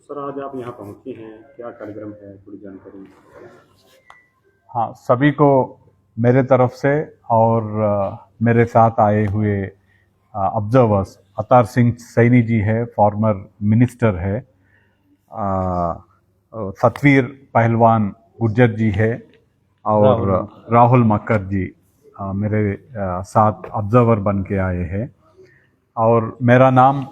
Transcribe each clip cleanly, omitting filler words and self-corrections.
Sir आज आप यहाँ पहुँचे हैं, क्या कार्यक्रम है, थोड़ी जानकारी। हाँ, सभी को मेरे तरफ से और मेरे साथ आए हुए ऑब्जर्वर्स, अतार सिंह सैनी जी है, फॉर्मर मिनिस्टर है, सतवीर पहलवान गुर्जर जी है और राहुल मक्कर जी मेरे साथ ऑब्जर्वर बन के आए हैं। और मेरा नाम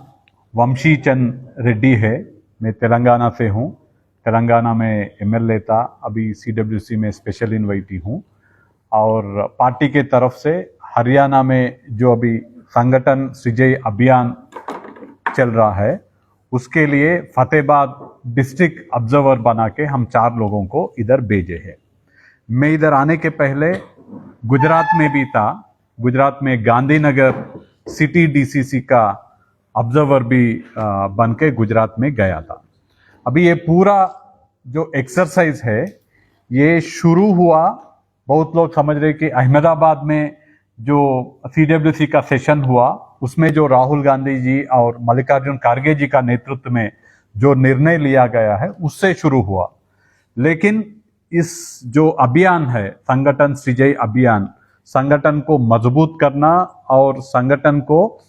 वंशी चंद रेड्डी है, मैं तेलंगाना से हूँ। तेलंगाना में एमएलए था, अभी सीडब्ल्यूसी में स्पेशल इन्वाइटी हूँ। और पार्टी के तरफ से हरियाणा में जो अभी संगठन सृजय अभियान चल रहा है, उसके लिए फतेहाबाद डिस्ट्रिक्ट ऑब्जर्वर बना के हम 4 लोगों को इधर भेजे हैं। मैं इधर आने के पहले गुजरात में भी था। गुजरात में गांधीनगर सिटी डीसीसी का ऑब्जर्वर भी बन के गुजरात में गया था। अभी ये पूरा जो एक्सरसाइज है ये शुरू हुआ, बहुत लोग समझ रहे कि अहमदाबाद में जो सीडब्ल्यूसी का सेशन हुआ उसमें जो राहुल गांधी जी और मल्लिकार्जुन खड़गे जी का नेतृत्व में जो निर्णय लिया गया है उससे शुरू हुआ। लेकिन इस जो अभियान है संगठन सृजय अभियान, संगठन को मजबूत करना और संगठन को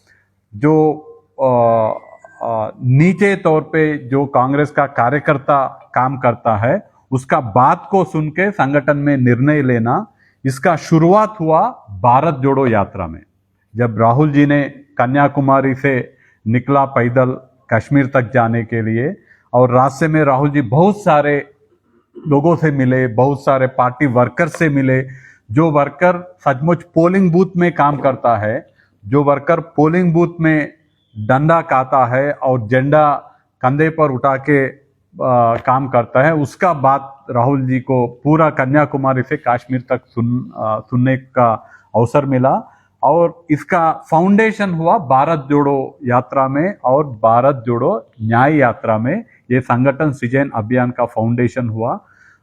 जो नीचे तौर पे जो कांग्रेस का कार्यकर्ता काम करता है उसका बात को सुन के संगठन में निर्णय लेना, इसका शुरुआत हुआ भारत जोड़ो यात्रा में। जब राहुल जी ने कन्याकुमारी से निकला पैदल कश्मीर तक जाने के लिए, और रास्ते में राहुल जी बहुत सारे लोगों से मिले, बहुत सारे पार्टी वर्कर से मिले। जो वर्कर सचमुच पोलिंग बूथ में काम करता है, जो वर्कर पोलिंग बूथ में डंडा काता है और झंडा कंधे पर उठा के काम करता है, उसका बात राहुल जी को पूरा कन्याकुमारी से कश्मीर तक सुनने का अवसर मिला। और इसका फाउंडेशन हुआ भारत जोड़ो यात्रा में और भारत जोड़ो न्याय यात्रा में। ये संगठन सृजन अभियान का फाउंडेशन हुआ।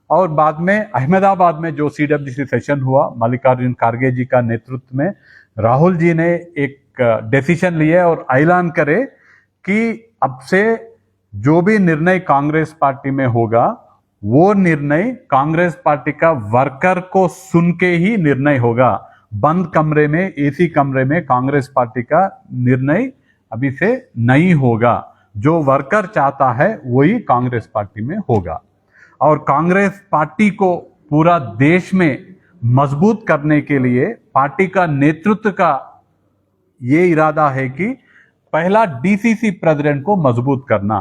और बाद में अहमदाबाद में जो सीडब्ल्यूसी सेशन हुआ मल्लिकार्जुन खड़गे जी का नेतृत्व में, राहुल जी ने एक डिसीजन लिया और ऐलान करे कि अब से जो भी निर्णय कांग्रेस पार्टी में होगा वो निर्णय कांग्रेस पार्टी का वर्कर को सुन के ही निर्णय होगा। बंद कमरे में, एसी कमरे में कांग्रेस पार्टी का निर्णय अभी से नहीं होगा। जो वर्कर चाहता है वही कांग्रेस पार्टी में होगा। और कांग्रेस पार्टी को पूरा देश में मजबूत करने के लिए पार्टी का नेतृत्व का ये इरादा है कि पहला डीसीसी प्रेसिडेंट को मजबूत करना,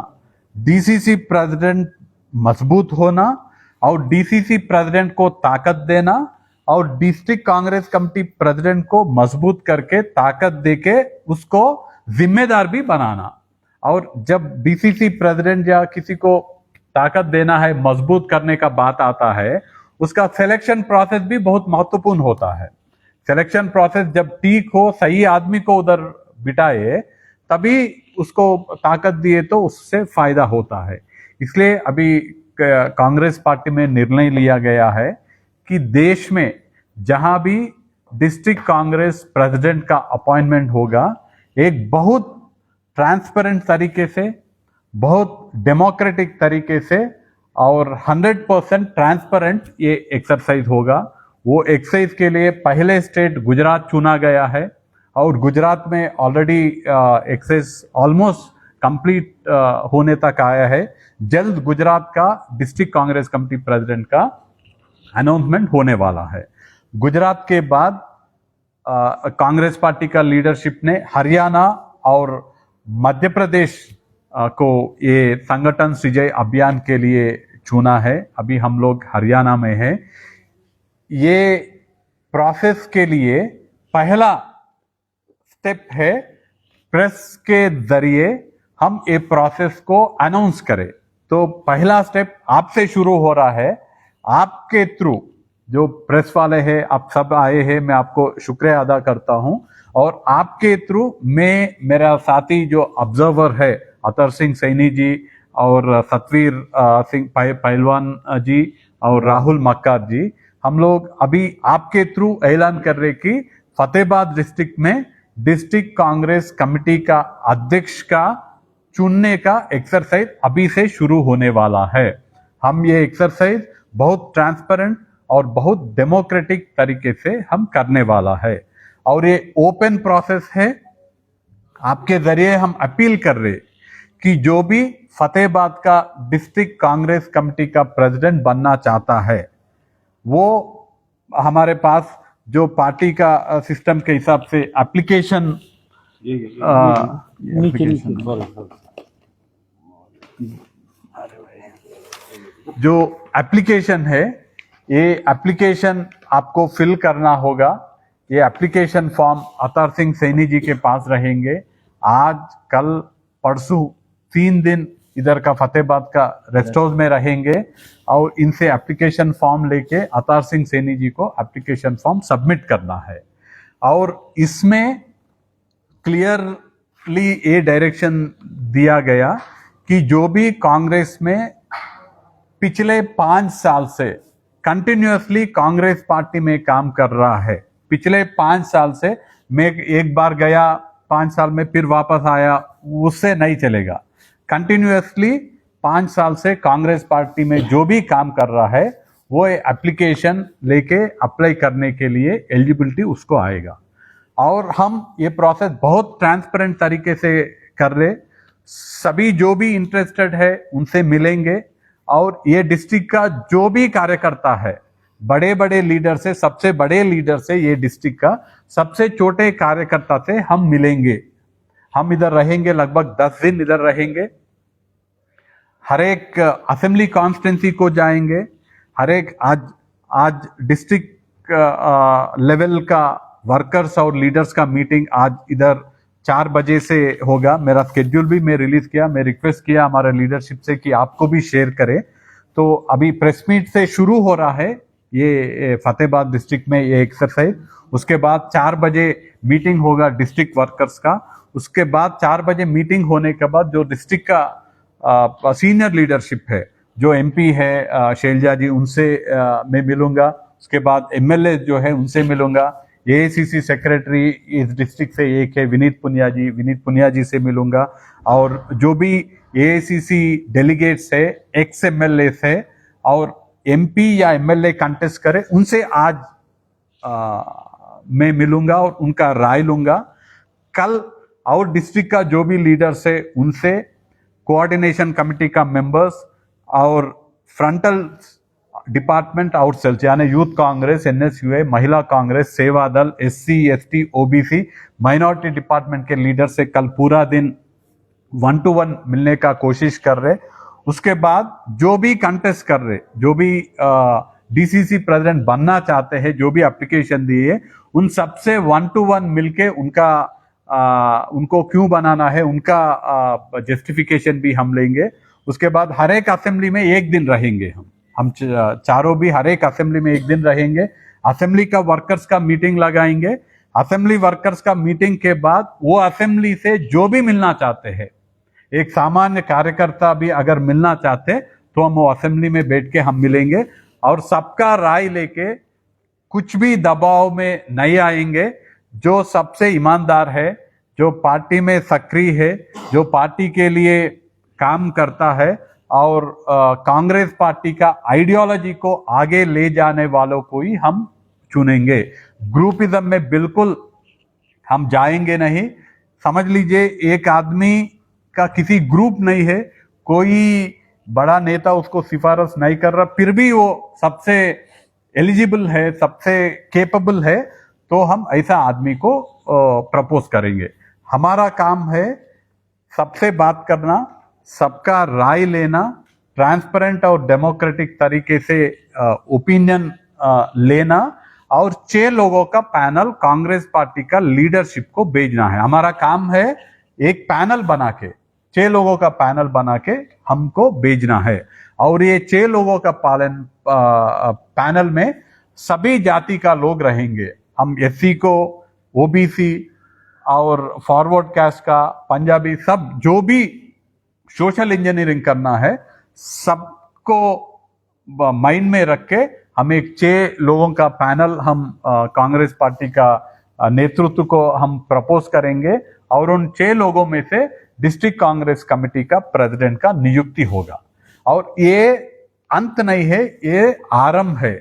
डीसीसी प्रेसिडेंट मजबूत होना और डीसीसी प्रेसिडेंट को ताकत देना और डिस्ट्रिक्ट कांग्रेस कमेटी प्रेसिडेंट को मजबूत करके ताकत देके उसको जिम्मेदार भी बनाना। और जब डीसीसी प्रेसिडेंट या किसी को ताकत देना है, मजबूत करने का बात आता है, उसका सिलेक्शन प्रोसेस भी बहुत महत्वपूर्ण होता है। सिलेक्शन प्रोसेस जब ठीक हो, सही आदमी को उधर बिठाए, तभी उसको ताकत दिए तो उससे फायदा होता है। इसलिए अभी कांग्रेस पार्टी में निर्णय लिया गया है कि देश में जहां भी डिस्ट्रिक्ट कांग्रेस प्रेसिडेंट का अपॉइंटमेंट होगा, एक बहुत ट्रांसपेरेंट तरीके से, बहुत डेमोक्रेटिक तरीके से और 100% ट्रांसपेरेंट ये एक्सरसाइज होगा। वो एक्सरसाइज के लिए पहले स्टेट गुजरात चुना गया है और गुजरात में ऑलरेडी एक्सरसाइज ऑलमोस्ट कंप्लीट होने तक आया है। जल्द गुजरात का डिस्ट्रिक्ट कांग्रेस कमेटी प्रेसिडेंट का अनाउंसमेंट होने वाला है। गुजरात के बाद कांग्रेस पार्टी का लीडरशिप ने हरियाणा और मध्य प्रदेश को ये संगठन सृजय अभियान के लिए चुना है। अभी हम लोग हरियाणा में हैं। ये प्रोसेस के लिए पहला स्टेप है, प्रेस के जरिए हम ये प्रोसेस को अनाउंस करें। तो पहला स्टेप आपसे शुरू हो रहा है, आपके थ्रू जो प्रेस वाले हैं, आप सब आए हैं, मैं आपको शुक्रिया अदा करता हूं। और आपके थ्रू मैं, मेरा साथी जो ऑब्जर्वर है अतर सिंह सैनी जी और सतवीर सिंह पहलवान जी और राहुल मक्कार जी, हम लोग अभी आपके थ्रू ऐलान कर रहे कि फतेहाबाद डिस्ट्रिक्ट में डिस्ट्रिक्ट कांग्रेस कमेटी का अध्यक्ष का चुनने का एक्सरसाइज अभी से शुरू होने वाला है। हम ये एक्सरसाइज बहुत ट्रांसपेरेंट और बहुत डेमोक्रेटिक तरीके से हम करने वाला है और ये ओपन प्रोसेस है। आपके जरिए हम अपील कर रहे कि जो भी फतेहाबाद का डिस्ट्रिक्ट कांग्रेस कमेटी का प्रेसिडेंट बनना चाहता है वो हमारे पास जो पार्टी का सिस्टम के हिसाब से एप्लीकेशन जो एप्लीकेशन है ये एप्लीकेशन आपको फिल करना होगा। ये एप्लीकेशन फॉर्म अतर सिंह सैनी जी के पास रहेंगे। आज कल परसों 3 दिन इधर का फतेहाबाद का रेस्ट हाउस में रहेंगे और इनसे एप्लीकेशन फॉर्म लेके अतर सिंह सैनी जी को एप्लीकेशन फॉर्म सबमिट करना है और इसमें क्लियरली ये डायरेक्शन दिया गया कि जो भी कांग्रेस में पिछले 5 साल से कंटिन्यूअसली कांग्रेस पार्टी में काम कर रहा है, पिछले 5 साल से मैं एक बार गया 5 साल में फिर वापस आया, उससे नहीं चलेगा। कंटिन्यूअसली 5 साल से कांग्रेस पार्टी में जो भी काम कर रहा है वो एप्लीकेशन लेके अप्लाई करने के लिए एलिजिबिलिटी उसको आएगा और हम ये प्रोसेस बहुत ट्रांसपेरेंट तरीके से कर रहे। सभी जो भी इंटरेस्टेड है उनसे मिलेंगे और ये डिस्ट्रिक्ट का जो भी कार्यकर्ता है, बड़े बड़े लीडर से, सबसे बड़े लीडर से, ये डिस्ट्रिक्ट का सबसे छोटे कार्यकर्ता से हम मिलेंगे। हम इधर रहेंगे, लगभग 10 दिन इधर रहेंगे। हर एक असेंबली कॉन्स्टिट्यूंसी को जाएंगे। हर एक आज डिस्ट्रिक्ट लेवल का वर्कर्स और लीडर्स का मीटिंग आज इधर 4 बजे से होगा। मेरा स्केड्यूल भी मैं रिलीज किया, मैं रिक्वेस्ट किया हमारे लीडरशिप से कि आपको भी शेयर करें। तो अभी प्रेस मीट से शुरू हो रहा है ये फतेहाबाद डिस्ट्रिक्ट में ये एक्सरसाइज। उसके बाद 4 बजे मीटिंग होगा डिस्ट्रिक्ट वर्कर्स का। उसके बाद 4 बजे मीटिंग होने के बाद जो डिस्ट्रिक्ट का सीनियर लीडरशिप है, जो एमपी है शैलजा जी, उनसे मैं मिलूंगा। उसके बाद एमएलए जो है उनसे मिलूंगा। एआईसीसी सेक्रेटरी इस डिस्ट्रिक्ट से एक है विनीत पुनिया जी से मिलूंगा और जो भी एआईसीसी डेलीगेट्स है, एक्स एमएलए है और एमपी या एमएलए कंटेस्ट करे, उनसे आज मैं मिलूंगा और उनका राय लूंगा। कल और डिस्ट्रिक्ट का जो भी लीडर्स है उनसे, कोऑर्डिनेशन कमेटी का मेंबर्स और फ्रंटल डिपार्टमेंट आउट सेल्स यानी यूथ कांग्रेस, एनएसयूए, महिला कांग्रेस, सेवा दल, SC ST OBC, minority department के लीडर से कल पूरा दिन 1 to 1 मिलने का कोशिश कर रहे। उसके बाद जो भी कंटेस्ट कर रहे, जो भी डीसीसी प्रेसिडेंट बनना चाहते हैं, जो भी एप्लीकेशन दिए, उन सबसे 1 to 1 मिलके उनको क्यों बनाना है उनका जस्टिफिकेशन भी हम लेंगे। उसके बाद हर एक असेंबली में 1 दिन रहेंगे। हम चारों भी हर एक असेंबली में 1 दिन रहेंगे। असेंबली का वर्कर्स का मीटिंग लगाएंगे। असेंबली वर्कर्स का मीटिंग के बाद वो असेंबली से जो भी मिलना चाहते हैं, एक सामान्य कार्यकर्ता भी अगर मिलना चाहते तो हम वो असेंबली में बैठ के हम मिलेंगे और सबका राय लेके कुछ भी दबाव में नहीं आएंगे। जो सबसे ईमानदार है, जो पार्टी में सक्रिय है, जो पार्टी के लिए काम करता है और कांग्रेस पार्टी का आइडियोलॉजी को आगे ले जाने वालों को ही हम चुनेंगे। ग्रुपिज्म में बिल्कुल हम जाएंगे नहीं। समझ लीजिए एक आदमी का किसी ग्रुप नहीं है, कोई बड़ा नेता उसको सिफारिश नहीं कर रहा, फिर भी वो सबसे एलिजिबल है, सबसे केपेबल है, तो हम ऐसा आदमी को प्रपोज करेंगे। हमारा काम है सबसे बात करना, सबका राय लेना, ट्रांसपेरेंट और डेमोक्रेटिक तरीके से ओपिनियन लेना और 6 लोगों का पैनल कांग्रेस पार्टी का लीडरशिप को भेजना है। हमारा काम है एक पैनल बना के, 6 लोगों का पैनल बना के हमको भेजना है और ये 6 लोगों का पैनल में सभी जाति का लोग रहेंगे। हम एससी को, ओबीसी और फॉरवर्ड कास्ट का, पंजाबी, सब जो भी सोशल इंजीनियरिंग करना है सबको माइंड में रख के हम एक 6 लोगों का पैनल हम कांग्रेस पार्टी का नेतृत्व को हम प्रपोज करेंगे और उन 6 लोगों में से डिस्ट्रिक्ट कांग्रेस कमेटी का प्रेसिडेंट का नियुक्ति होगा। और ये अंत नहीं है, ये आरंभ है।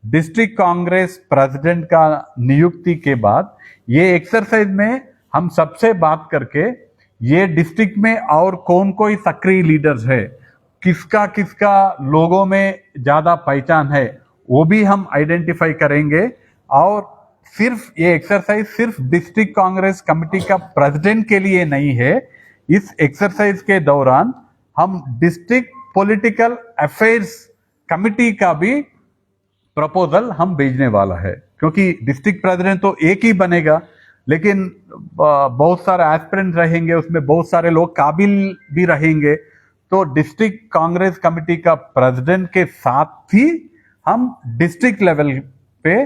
डिस्ट्रिक्ट कांग्रेस प्रेसिडेंट का नियुक्ति के बाद ये एक्सरसाइज में हम सबसे बात करके ये डिस्ट्रिक्ट में और कौन कोई सक्रिय लीडर्स है, किसका किसका लोगों में ज्यादा पहचान है, वो भी हम आइडेंटिफाई करेंगे। और सिर्फ ये एक्सरसाइज सिर्फ डिस्ट्रिक्ट कांग्रेस कमेटी का प्रेसिडेंट के लिए नहीं है। इस एक्सरसाइज के दौरान हम डिस्ट्रिक्ट पॉलिटिकल अफेयर्स कमेटी का भी प्रपोजल हम भेजने वाला है, क्योंकि डिस्ट्रिक्ट प्रेसिडेंट तो एक ही बनेगा, लेकिन बहुत सारे एस्पिरेंट रहेंगे, उसमें बहुत सारे लोग काबिल भी रहेंगे। तो डिस्ट्रिक्ट कांग्रेस कमेटी का प्रेसिडेंट के साथ ही हम डिस्ट्रिक्ट लेवल पे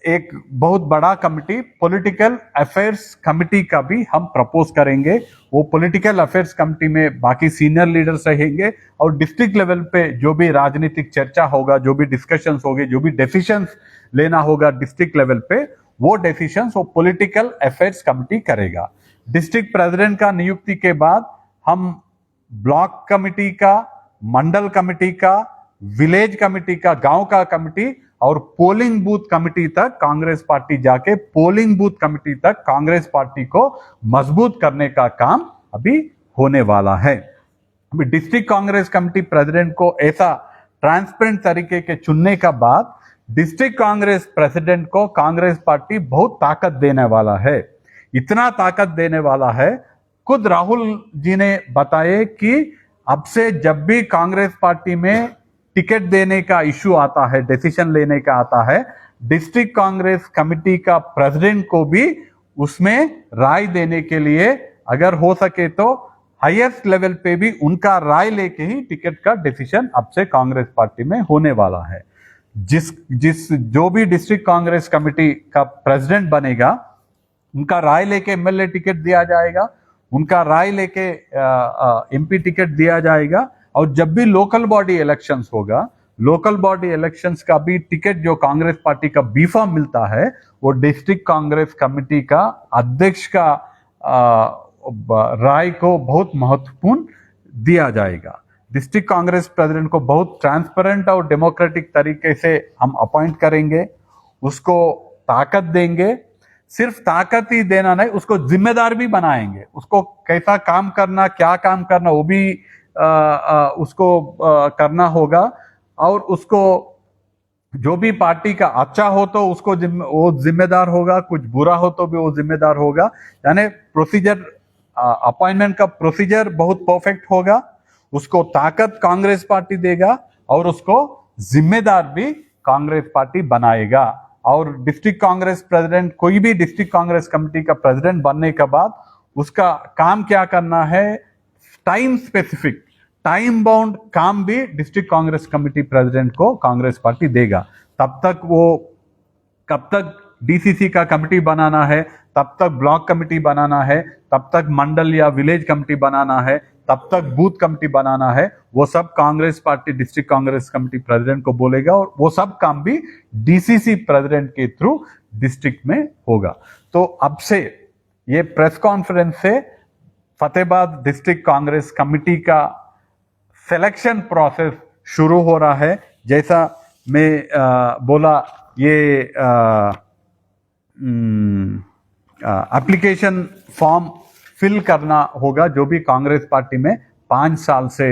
एक बहुत बड़ा कमिटी पॉलिटिकल अफेयर्स कमिटी का भी हम प्रपोज करेंगे। वो पॉलिटिकल अफेयर्स कमिटी में बाकी सीनियर लीडर्स रहेंगे और डिस्ट्रिक्ट लेवल पे जो भी राजनीतिक चर्चा होगा, जो भी डिस्कशंस होंगे, जो भी डिसीजंस लेना होगा डिस्ट्रिक्ट लेवल पे, वो डिसीजंस वो पॉलिटिकल अफेयर्स कमिटी करेगा। डिस्ट्रिक्ट प्रेसिडेंट का नियुक्ति के बाद हम ब्लॉक कमिटी का, मंडल कमिटी का, विलेज कमिटी का, गांव का कमिटी और पोलिंग बूथ कमिटी तक कांग्रेस पार्टी जाके पोलिंग बूथ कमिटी तक कांग्रेस पार्टी को मजबूत करने का काम अभी होने वाला है। अभी डिस्ट्रिक्ट कांग्रेस कमेटी प्रेसिडेंट को ऐसा ट्रांसपेरेंट तरीके के चुनने का बाद डिस्ट्रिक्ट कांग्रेस प्रेसिडेंट को कांग्रेस पार्टी बहुत ताकत देने वाला है। इतना ताकत देने वाला है, खुद राहुल जी ने बताए कि अब से जब भी कांग्रेस पार्टी में टिकट देने का इश्यू आता है, डिसीजन लेने का आता है, डिस्ट्रिक्ट कांग्रेस कमेटी का प्रेसिडेंट को भी उसमें राय देने के लिए, अगर हो सके तो हाईएस्ट लेवल पे भी उनका राय लेके ही टिकट का डिसीजन अब से कांग्रेस पार्टी में होने वाला है। जो भी डिस्ट्रिक्ट कांग्रेस कमेटी का प्रेसिडेंट बनेगा, उनका राय लेके एमएलए टिकट दिया जाएगा, उनका राय लेके एमपी टिकट दिया जाएगा। और जब भी लोकल बॉडी इलेक्शंस होगा, लोकल बॉडी इलेक्शंस का भी टिकट जो कांग्रेस पार्टी का बी फॉर्म मिलता है, वो डिस्ट्रिक्ट कांग्रेस कमेटी का अध्यक्ष का राय को बहुत महत्वपूर्ण दिया जाएगा। डिस्ट्रिक्ट कांग्रेस प्रेसिडेंट को बहुत ट्रांसपेरेंट और डेमोक्रेटिक तरीके से हम अपॉइंट करेंगे, उसको ताकत देंगे। सिर्फ ताकत ही देना नहीं, उसको जिम्मेदार भी बनाएंगे। उसको कैसा काम करना, क्या काम करना, वो भी उसको करना होगा। और उसको जो भी पार्टी का अच्छा हो तो उसको वो जिम्मेदार होगा, कुछ बुरा हो तो भी वो जिम्मेदार होगा। यानी प्रोसीजर, अपॉइंटमेंट का प्रोसीजर बहुत परफेक्ट होगा। उसको ताकत कांग्रेस पार्टी देगा और उसको जिम्मेदार भी कांग्रेस पार्टी बनाएगा। और डिस्ट्रिक्ट कांग्रेस प्रेसिडेंट, कोई भी डिस्ट्रिक्ट कांग्रेस कमेटी का प्रेसिडेंट बनने के बाद उसका काम क्या करना है, टाइम स्पेसिफिक, टाइम बाउंड काम भी डिस्ट्रिक्ट कांग्रेस कमेटी प्रेसिडेंट को कांग्रेस पार्टी देगा। तब तक वो कब तक डीसीसी का कमेटी बनाना है, तब तक ब्लॉक कमेटी बनाना है, तब तक मंडल या विलेज कमेटी बनाना है, तब तक बूथ कमेटी बनाना है, वो सब Congress party district Congress committee president को बोलेगा। और वो सब काम भी डीसीसी प्रेसिडेंट के थ्रू डिस्ट्रिक्ट में होगा। तो अब से ये प्रेस कॉन्फ्रेंस से फतेहाबाद डिस्ट्रिक्ट कांग्रेस कमेटी का सिलेक्शन प्रोसेस शुरू हो रहा है। जैसा मैं बोला, ये एप्लीकेशन फॉर्म फिल करना होगा। जो भी कांग्रेस पार्टी में 5 साल से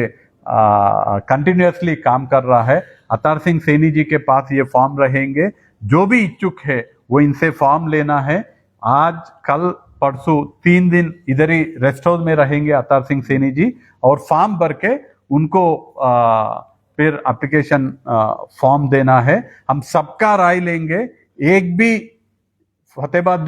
कंटिन्यूअसली काम कर रहा है, अतार सिंह सैनी जी के पास ये फॉर्म रहेंगे। जो भी इच्छुक है वो इनसे फॉर्म लेना है। आज, कल, परसों 3 दिन इधर ही रेस्ट हाउस में रहेंगे अतार सिंह सैनी जी, और फॉर्म भर के उनको फिर एप्लीकेशन फॉर्म देना है। हम सबका राय लेंगे। एक भी फतेहाबाद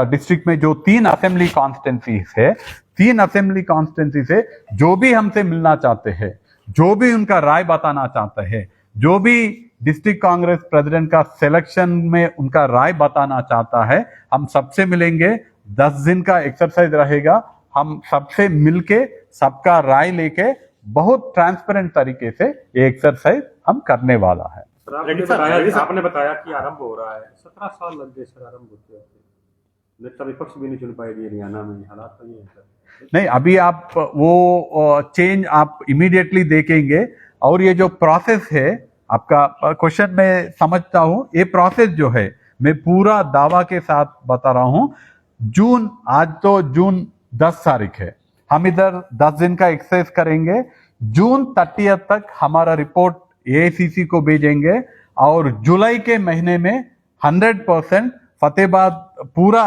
डिस्ट्रिक्ट में जो 3 असेंबली कॉन्स्टिट्यूंसीज है, 3 असेंबली कॉन्स्टिट्यूंसी से जो भी हमसे मिलना चाहते हैं, जो भी उनका राय बताना चाहते हैं, जो भी डिस्ट्रिक्ट कांग्रेस प्रेसिडेंट का सिलेक्शन में उनका राय बताना चाहता है, हम सबसे मिलेंगे। 10 दिन का एक्सरसाइज रहेगा। हम सबसे मिलके सबका राय लेके बहुत ट्रांसपेरेंट तरीके से ये एक्सरसाइज हम करने वाला है। आपने बताया कि आरंभ हो रहा है। 17 साल लग गए सर आरंभ होते होते। नेता विपक्ष भी नहीं चुन पाएगी हरियाणा में, हालात तो ये है सर। नहीं, अभी आप वो चेंज आप इमीडिएटली देखेंगे। और ये जो प्रोसेस है आपका क्वेश्चन मैं समझता हूं, ये प्रोसेस जो है मैं पूरा दावा के साथ बता रहा हूं। जून, आज तो जून 10 तारीख है, हम इधर 10 दिन का एक्सरसाइज करेंगे। जून 30 तक हमारा रिपोर्ट एआईसीसी को भेजेंगे और जुलाई के महीने में 100% फतेहाबाद पूरा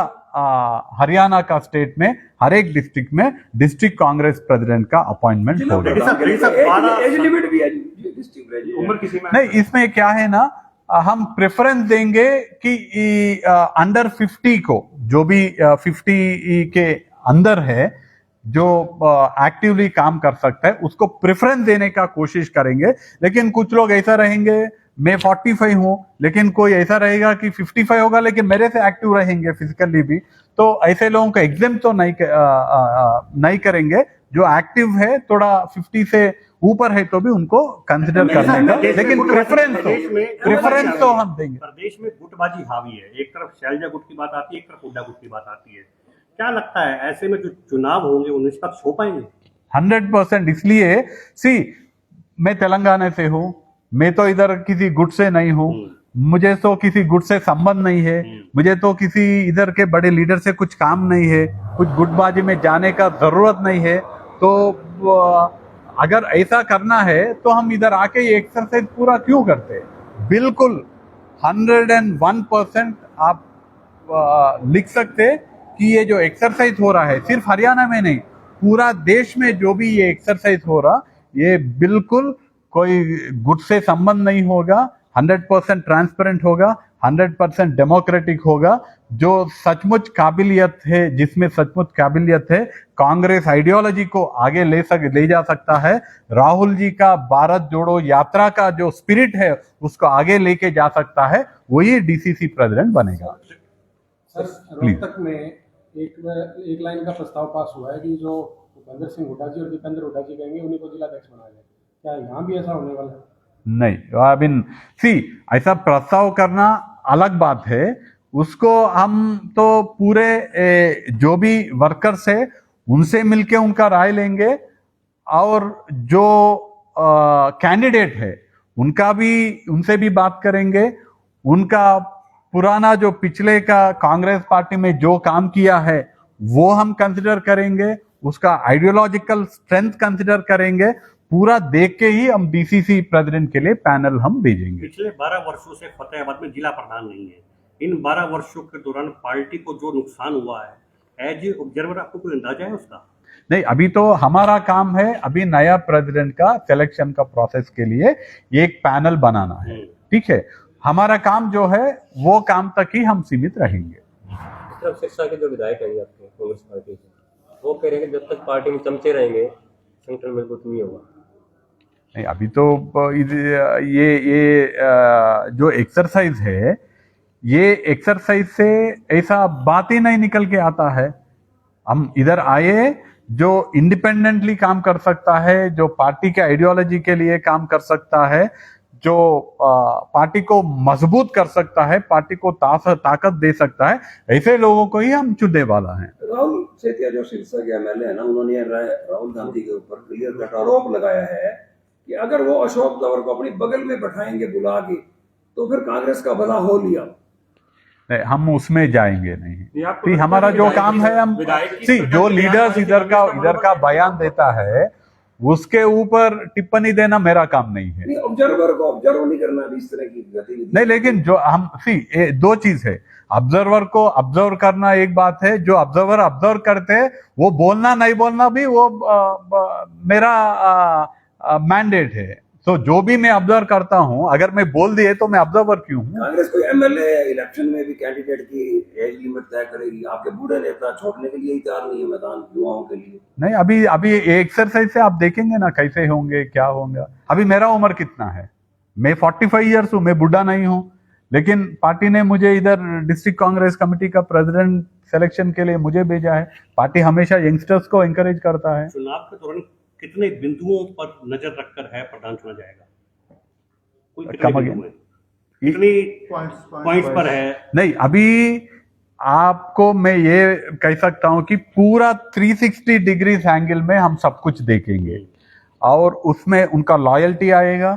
हरियाणा का स्टेट में हर एक डिस्ट्रिक्ट में डिस्ट्रिक्ट कांग्रेस प्रेसिडेंट का अपॉइंटमेंट होगा। एज लिमिट भी है डिस्ट्रिक्ट उम्र किसी में नहीं, इसमें क्या है ना, हम प्रेफरेंस देंगे कि अंडर 50 को, जो भी 50 के अंदर है, जो एक्टिवली काम कर सकता है, उसको प्रेफरेंस देने का कोशिश करेंगे। लेकिन कुछ लोग ऐसा रहेंगे, मैं 45 हूं, लेकिन कोई ऐसा रहेगा कि 55 होगा लेकिन मेरे से एक्टिव रहेंगे फिजिकली भी, तो ऐसे लोगों को एग्जाम तो नहीं करेंगे। जो एक्टिव है, थोड़ा 50 से ऊपर है, तो भी उनको कंसिडर करने का, लेकिन प्रेफरेंस तो हम देंगे। प्रदेश में गुटबाजी हावी है, एक तरफ शैलजा गुट की बात आती है, एक तरफ हुड्डा गुट की बात आती है। क्या लगता है ऐसे में जो चुनाव होंगे वो निष्पक्ष हो पाएंगे? 100%। इसलिए मैं तेलंगाना से हूं, मैं तो इधर किसी गुट से नहीं हूं, मुझे तो किसी गुट से संबंध नहीं है, मुझे तो किसी इधर के बड़े लीडर से कुछ काम नहीं है, कुछ गुटबाजी में जाने का जरूरत नहीं है। तो अगर ऐसा करना है तो हम इधर आके ये एक्सरसाइज पूरा क्यों करते? बिल्कुल 101% आप लिख सकते कि ये जो एक्सरसाइज हो रहा है, सिर्फ हरियाणा में नहीं, पूरा देश में जो भी ये एक्सरसाइज हो रहा, ये बिल्कुल कोई गुट से संबंध नहीं होगा, 100% ट्रांसपेरेंट होगा, 100% डेमोक्रेटिक होगा। जो सचमुच काबिलियत है, जिसमें सचमुच काबिलियत है, कांग्रेस आइडियोलॉजी को आगे ले जा सकता है, राहुल जी का भारत जोड़ो यात्रा का जो स्पिरिट है उसको आगे लेके जा सकता है, वही डीसीसी प्रेसिडेंट बनेगा। सर, रोहतक में एक लाइन का प्रस्ताव पास हुआ है कि जो भूपेंद्र सिंह हुड्डा जी और दीपेंद्र हुड्डा जी कहेंगे उन्हीं को जिलाध्यक्ष बनाया जाए। क्या यहाँ भी ऐसा होने वाला है? नहीं, आई मीन ऐसा प्रस्ताव करना अलग बात है। उसको हम तो पूरे जो भी वर्कर्स है उनसे मिलके उनका राय लेंगे, और जो कैंडिडेट है उनसे भी बात करेंगे। उनका पुराना जो पिछले का कांग्रेस पार्टी में जो काम किया है वो हम कंसिडर करेंगे, उसका आइडियोलॉजिकल स्ट्रेंथ कंसिडर करेंगे। पूरा देख के ही हम डीसीसी प्रेसिडेंट के लिए पैनल हम भेजेंगे। पिछले 12 वर्षों से फतेहाबाद में जिला प्रधान नहीं है। इन 12 वर्षों के दौरान पार्टी को जो नुकसान हुआ है, एज ए ऑब्जर्वर आपको कोई अंदाजा है उसका? नहीं, अभी तो हमारा काम है, अभी नया प्रेसिडेंट का सिलेक्शन का प्रोसेस के लिए एक पैनल बनाना है। ठीक है, हमारा काम जो है वो काम तक ही हम सीमित रहेंगे। शिक्षा के जो विधायक हैं आपके कांग्रेस पार्टी के, वो कह रहे हैं कि जब तक पार्टी में चमचे रहेंगे संगठन में कुछ नहीं होगा। नहीं, अभी तो ये जो एक्सरसाइज है, ये एक्सरसाइज से ऐसा बात ही नहीं निकल के आता है। हम इधर आए, जो इंडिपेंडेंटली काम कर सकता है, जो पार्टी के आइडियोलॉजी के लिए काम कर सकता है, जो पार्टी को मजबूत कर सकता है, पार्टी को ताकत दे सकता है, ऐसे लोगों को ही हम चुनने वाला है। राहुल सेतिया जो सिरसा के एमएलए है ना, उन्होंने राहुल गांधी के ऊपर क्लियर कट आरोप लगाया है कि अगर वो अशोक तंवर को अपनी बगल में बैठाएंगे बुला के, तो फिर कांग्रेस का भला हो लिया। नहीं, हम उसमें जाएंगे नहीं। हमारा जो काम है, हम जो लीडर्स इधर का बयान देता है उसके ऊपर टिप्पणी देना मेरा काम नहीं है। ऑब्जर्वर को ऑब्जर्व नहीं करना भी इस तरह की गतिविधि नहीं, लेकिन जो हम दो चीज है, ऑब्जर्वर को ऑब्जर्व करना एक बात है, जो ऑब्जर्व करते हैं वो बोलना नहीं बोलना भी वो मेरा मैंडेट है। तो जो भी मैं ऑब्जर्व करता हूं, अगर मैं बोल दिए तो मैं ऑब्जर्वर क्यों हूं? कांग्रेस कोई एमएलए इलेक्शन में भी कैंडिडेट की एज लिमिट तय करेगी? आपके बूढ़े नेता छोड़ने के लिए ही तैयार नहीं है मैदान युवाओं के लिए। नहीं, अभी एक्सरसाइज से आप देखेंगे ना कैसे होंगे, क्या होगा। अभी मेरा उम्र कितना है, मैं 45 ईयर्स हूं, मैं बुढ़ा नहीं हूं। लेकिन पार्टी ने मुझे इधर डिस्ट्रिक्ट कांग्रेस कमेटी का प्रेसिडेंट सिलेक्शन के लिए मुझे भेजा है। पार्टी हमेशा यंगस्टर्स को एंकरेज करता है। चुनाव के दौरान कितने बिंदुओं पर नजर रखकर है प्रधान चुना जाएगा? कोई कितने पॉइंट्स पर है? नहीं, अभी आपको मैं ये कह सकता हूं कि पूरा 360 डिग्री एंगल में हम सब कुछ देखेंगे और उसमें उनका लॉयल्टी आएगा,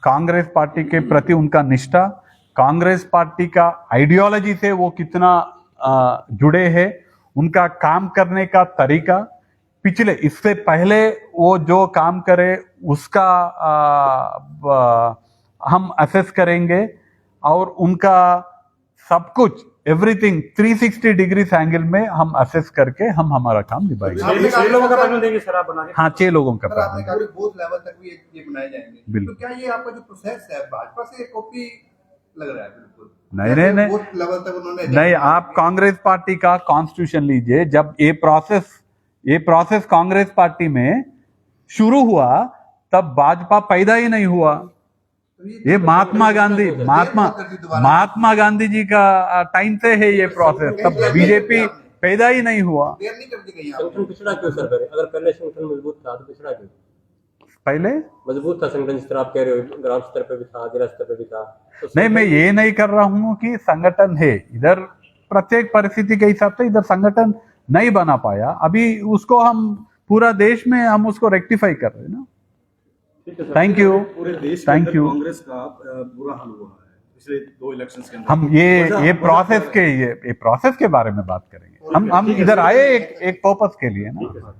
कांग्रेस पार्टी के प्रति उनका निष्ठा, कांग्रेस पार्टी का आइडियोलॉजी से वो कितना जुड़े हैं, उनका काम करने का तरीका, पिछले इससे पहले वो जो काम करे उसका हम असेस करेंगे और उनका सब कुछ एवरीथिंग 360 डिग्री एंगल में हम असेस करके हम हमारा काम निभाएंगे। छह लोगों का पैनल देंगे सर आप बना के? हाँ, 6 लोगों का सर आपने पैनल। कहा कि बूथ लेवल तक भी ये बनाए जाएंगे, बिल्कुल। तो क्या ये आपका जो प्रोसेस है भाजपा से कॉपी लग रहा है? बिल्कुल नहीं बूथ लेवल तक उन्होंने नहीं, आप कांग्रेस पार्टी का कॉन्स्टिट्यूशन लीजिए। जब ये प्रोसेस कांग्रेस पार्टी में शुरू हुआ तब भाजपा पैदा ही नहीं हुआ। ये महात्मा गांधी जी का टाइम से है ये प्रोसेस, तब बीजेपी पैदा ही नहीं हुआ। देर नहीं कर दी गई संगठन पिछड़ा क्यों सर करे? अगर पहले संगठन मजबूत था तो पिछड़ा क्यों? पहले मजबूत था संगठन, जिस तरह आप कह रहे हो, ग्राम स्तर पे भी था, जिला स्तर पे भी था। तो नहीं, मैं ये नहीं कर रहा हूं कि संगठन है, इधर प्रत्येक परिस्थिति के हिसाब से इधर संगठन नहीं बना पाया, अभी उसको हम पूरा देश में हम उसको रेक्टिफाई कर रहे हैं ना। थैंक यू, पूरे देश थैंक यू। कांग्रेस का बुरा हाल हुआ है पिछले 2 इलेक्शंस के अंदर। हम ये प्रोसेस के बारे में बात करेंगे। हम इधर आए एक पर्पस के लिए ना।